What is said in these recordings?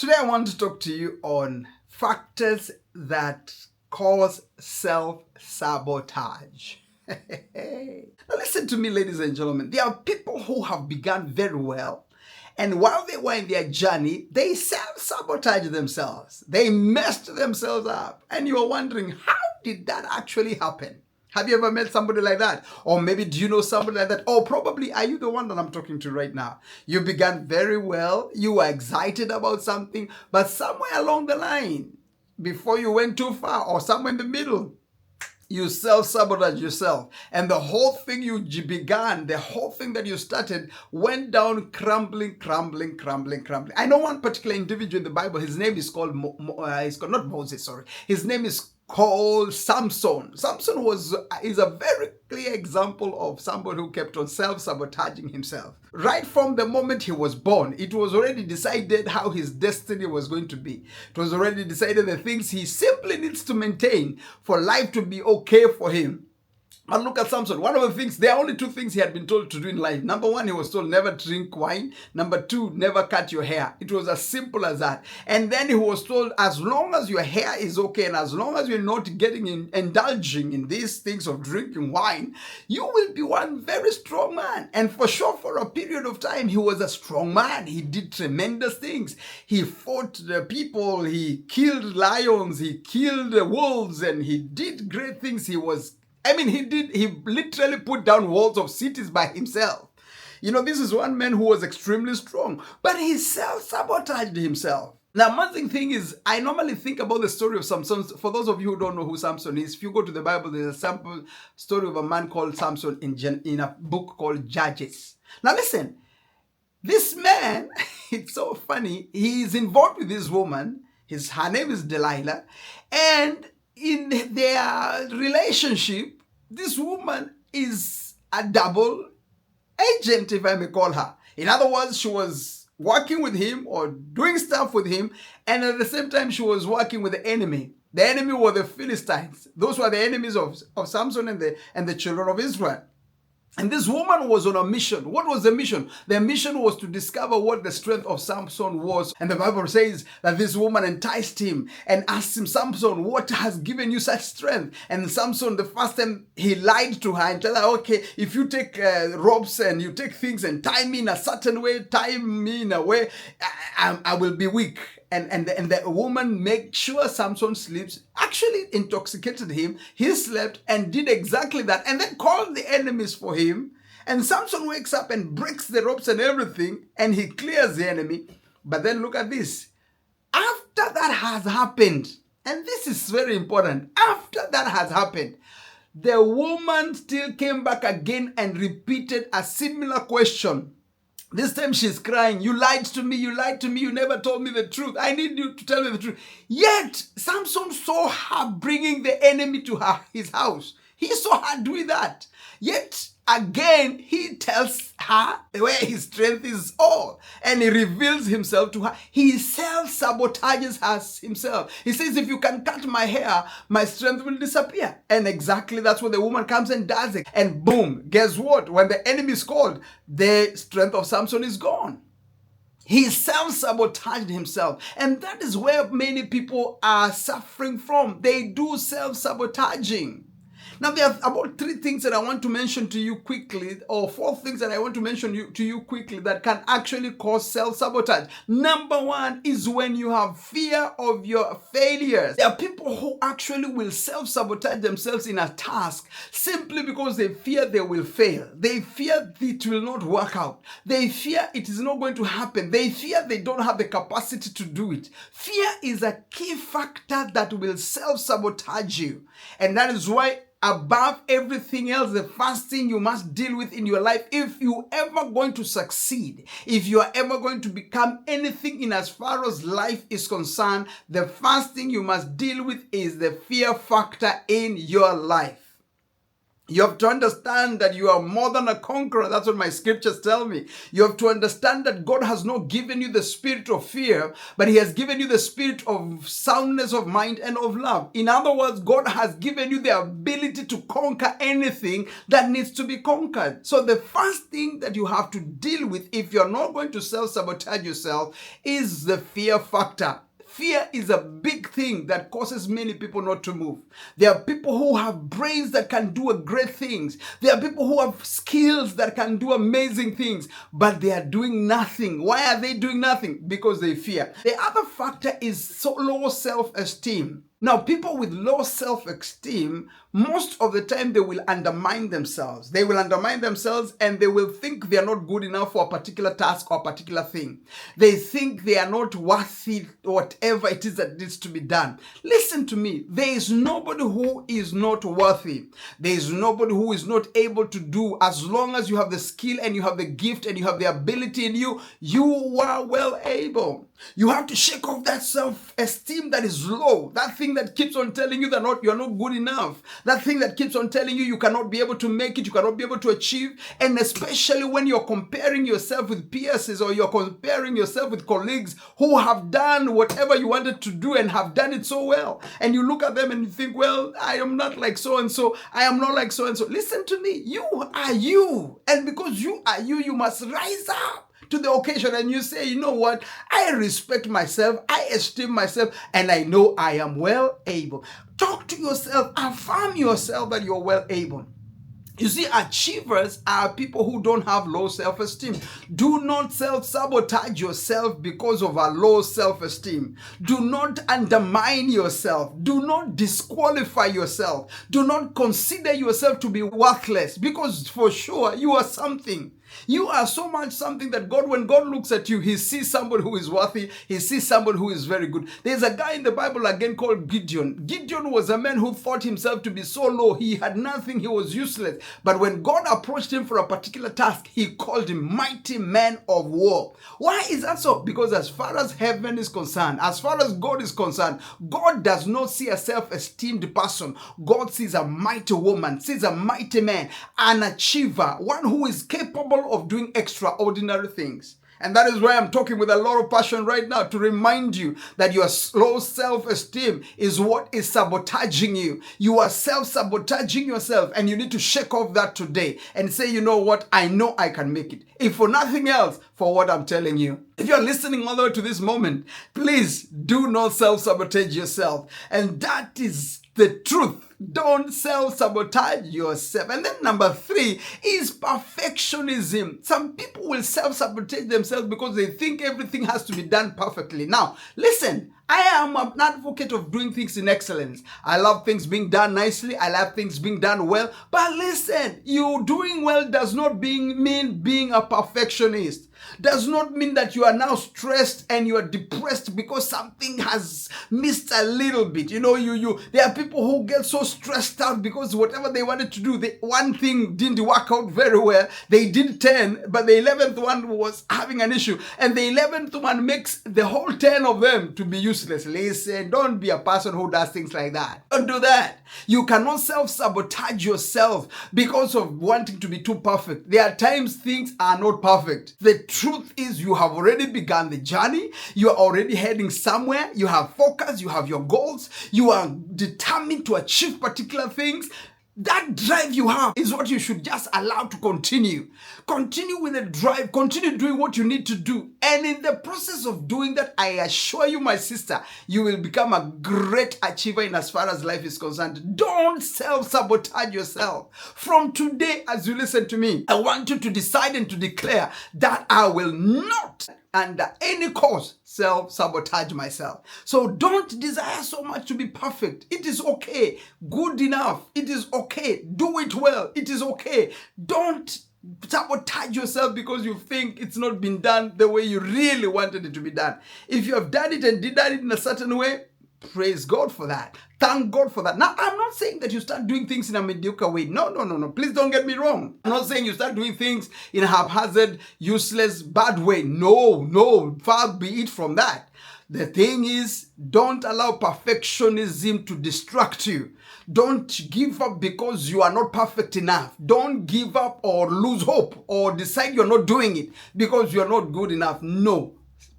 Today I want to talk to you on factors that cause self-sabotage. Now listen to me, ladies and gentlemen. There are people who have begun very well, and while they were in their journey, they self-sabotage themselves. They messed themselves up. And you're wondering, how did that actually happen? Have you ever met somebody like that? Or maybe do you know somebody like that? Or probably are you the one that I'm talking to right now? You began very well, you were excited about something, but somewhere along the line, before you went too far or somewhere in the middle, you self-sabotage yourself. And the whole thing you began, the whole thing that you started went down crumbling. I know one particular individual in the Bible. His name is called, not Moses, sorry. His name is called Samson. Samson is a very clear example of somebody who kept on self-sabotaging himself. Right from the moment he was born, it was already decided how his destiny was going to be. It was already decided the things he simply needs to maintain for life to be okay for him. And look at Samson. One of the things, there are only two things he had been told to do in life. Number one, he was told never drink wine. Number two, never cut your hair. It was as simple as that. And then he was told, as long as your hair is okay and as long as you're not indulging in these things of drinking wine, you will be one very strong man. And for sure, for a period of time, he was a strong man. He did tremendous things. He fought the people. He killed lions. He killed wolves. And he did great things. He literally put down walls of cities by himself. You know, this is one man who was extremely strong, but he self-sabotaged himself. Now, amazing thing is, I normally think about the story of Samson. For those of you who don't know who Samson is, if you go to the Bible, there's a sample story of a man called Samson in a book called Judges. Now listen, this man, it's so funny, he is involved with this woman. Her name is Delilah, and in their relationship, this woman is a double agent, if I may call her. In other words, she was working with him or doing stuff with him, and at the same time, she was working with the enemy. The enemy were the Philistines. Those were the enemies of Samson and the children of Israel. And this woman was on a mission. What was the mission? The mission was to discover what the strength of Samson was. And the Bible says that this woman enticed him and asked him, Samson, what has given you such strength? And Samson, the first time, he lied to her and told her, okay, if you take ropes and you take things and tie me in a certain way, tie me in a way, I will be weak. And the woman made sure Samson sleeps, actually intoxicated him. He slept and did exactly that, and then called the enemies for him. And Samson wakes up and breaks the ropes and everything, and he clears the enemy. But then look at this. After that has happened, and this is very important, after that has happened, the woman still came back again and repeated a similar question. This time she's crying, you lied to me, you never told me the truth. I need you to tell me the truth. Yet, Samson saw her bringing the enemy to his house. He saw her doing that. Yet, again, he tells her where his strength is all. And he reveals himself to her. He self-sabotages himself. He says, if you can cut my hair, my strength will disappear. And exactly that's what the woman comes and does it. And boom, guess what? When the enemy is called, the strength of Samson is gone. He self-sabotaged himself. And that is where many people are suffering from. They do self-sabotaging. Now, there are about 3 things that I want to mention to you quickly, or 4 things that I want to mention to you quickly that can actually cause self-sabotage. Number 1 is when you have fear of your failures. There are people who actually will self-sabotage themselves in a task simply because they fear they will fail. They fear it will not work out. They fear it is not going to happen. They fear they don't have the capacity to do it. Fear is a key factor that will self-sabotage you. And that is why, above everything else, the first thing you must deal with in your life, if you're ever going to succeed, if you are ever going to become anything in as far as life is concerned, the first thing you must deal with is the fear factor in your life. You have to understand that you are more than a conqueror. That's what my scriptures tell me. You have to understand that God has not given you the spirit of fear, but He has given you the spirit of soundness of mind and of love. In other words, God has given you the ability to conquer anything that needs to be conquered. So the first thing that you have to deal with if you're not going to self-sabotage yourself is the fear factor. Fear is a big thing that causes many people not to move. There are people who have brains that can do great things. There are people who have skills that can do amazing things, but they are doing nothing. Why are they doing nothing? Because they fear. The other factor is so low self-esteem. Now, people with low self-esteem, most of the time they will undermine themselves. They will undermine themselves and they will think they are not good enough for a particular task or a particular thing. They think they are not worthy whatever it is that needs to be done. Listen to me. There is nobody who is not worthy. There is nobody who is not able to do. As long as you have the skill and you have the gift and you have the ability in you, you are well able. You have to shake off that self-esteem that is low. That thing that keeps on telling you that you're not good enough. That thing that keeps on telling you cannot be able to make it, you cannot be able to achieve. And especially when you're comparing yourself with peers or you're comparing yourself with colleagues who have done whatever you wanted to do and have done it so well. And you look at them and you think, well, I am not like so-and-so. I am not like so-and-so. Listen to me. You are you. And because you are you, you must rise up to the occasion and you say, you know what, I respect myself, I esteem myself, and I know I am well able. Talk to yourself, affirm yourself that you're well able. You see, achievers are people who don't have low self-esteem. Do not self-sabotage yourself because of a low self-esteem. Do not undermine yourself. Do not disqualify yourself. Do not consider yourself to be worthless, because for sure you are something. You are so much something that God, when God looks at you, He sees somebody who is worthy. He sees somebody who is very good. There's a guy in the Bible again called Gideon. Gideon was a man who thought himself to be so low. He had nothing. He was useless. But when God approached him for a particular task, He called him mighty man of war. Why is that so? Because as far as heaven is concerned, as far as God is concerned, God does not see a self-esteemed person. God sees a mighty woman, sees a mighty man, an achiever, one who is capable of doing extraordinary things. And that is why I'm talking with a lot of passion right now to remind you that your low self-esteem is what is sabotaging you. You are self-sabotaging yourself, and you need to shake off that today and say, you know what, I know I can make it. If for nothing else, for what I'm telling you. If you're listening all the way to this moment, please do not self-sabotage yourself. And that is the truth. Don't self-sabotage yourself. And then number 3 is perfectionism. Some people will self-sabotage themselves because they think everything has to be done perfectly. Now, listen, I am an advocate of doing things in excellence. I love things being done nicely. I love things being done well. But listen, you doing well does not mean being a perfectionist. Does not mean that you are now stressed and you are depressed because something has missed a little bit. You know, there are people who get so stressed out because whatever they wanted to do, one thing didn't work out very well. They did 10, but the 11th one was having an issue. And the 11th one makes the whole 10 of them to be useless. Listen, don't be a person who does things like that. Don't do that. You cannot self-sabotage yourself because of wanting to be too perfect. There are times things are not perfect. The truth is you have already begun the journey. You are already heading somewhere. You have focus. You have your goals. You are determined to achieve particular things. That drive you have is what you should just allow to continue. Continue with the drive. Continue doing what you need to do. And in the process of doing that, I assure you, my sister, you will become a great achiever in as far as life is concerned. Don't self-sabotage yourself. From today, as you listen to me, I want you to decide and to declare that I will not, under any cost, self-sabotage myself. So don't desire so much to be perfect. It is okay. Good enough. It is okay. Do it well. It is okay. Don't sabotage yourself because you think it's not been done the way you really wanted it to be done. If you have done it and did it in a certain way, praise God for that. Thank God for that. Now, I'm not saying that you start doing things in a mediocre way. No. Please don't get me wrong. I'm not saying you start doing things in a haphazard, useless, bad way. No. Far be it from that. The thing is, don't allow perfectionism to distract you. Don't give up because you are not perfect enough. Don't give up or lose hope or decide you're not doing it because you're not good enough. No.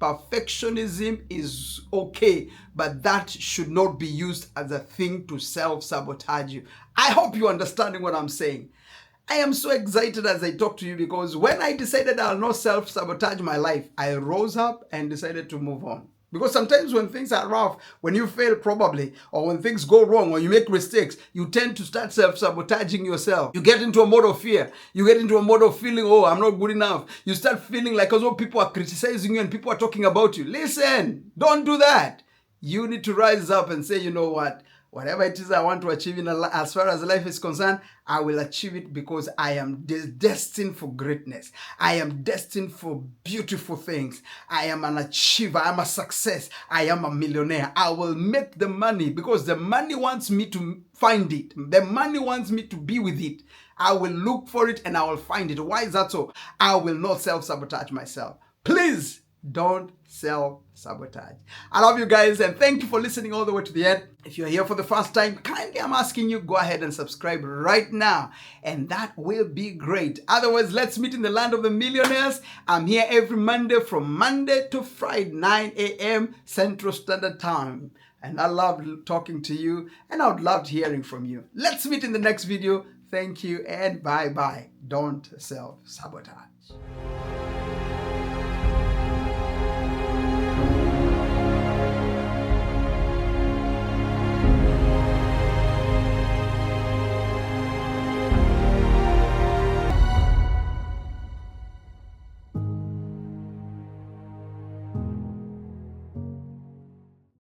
Perfectionism is okay, but that should not be used as a thing to self-sabotage you. I hope you're understanding what I'm saying. I am so excited as I talk to you because when I decided I'll not self-sabotage my life, I rose up and decided to move on. Because sometimes when things are rough, when you fail probably, or when things go wrong, or you make mistakes, you tend to start self-sabotaging yourself. You get into a mode of fear. You get into a mode of feeling, oh, I'm not good enough. You start feeling like as though people are criticizing you and people are talking about you. Listen, don't do that. You need to rise up and say, you know what? Whatever it is I want to achieve as far as life is concerned, I will achieve it because I am destined for greatness. I am destined for beautiful things. I am an achiever. I am a success. I am a millionaire. I will make the money because the money wants me to find it. The money wants me to be with it. I will look for it and I will find it. Why is that so? I will not self-sabotage myself. Please don't self-sabotage. I love you guys and thank you for listening all the way to the end. If you're here for the first time, kindly I'm asking you, go ahead and subscribe right now and that will be great. Otherwise, let's meet in the land of the millionaires. I'm here every Monday from Monday to Friday, 9 a.m. Central Standard Time. And I love talking to you and I would love hearing from you. Let's meet in the next video. Thank you and bye-bye. Don't self-sabotage.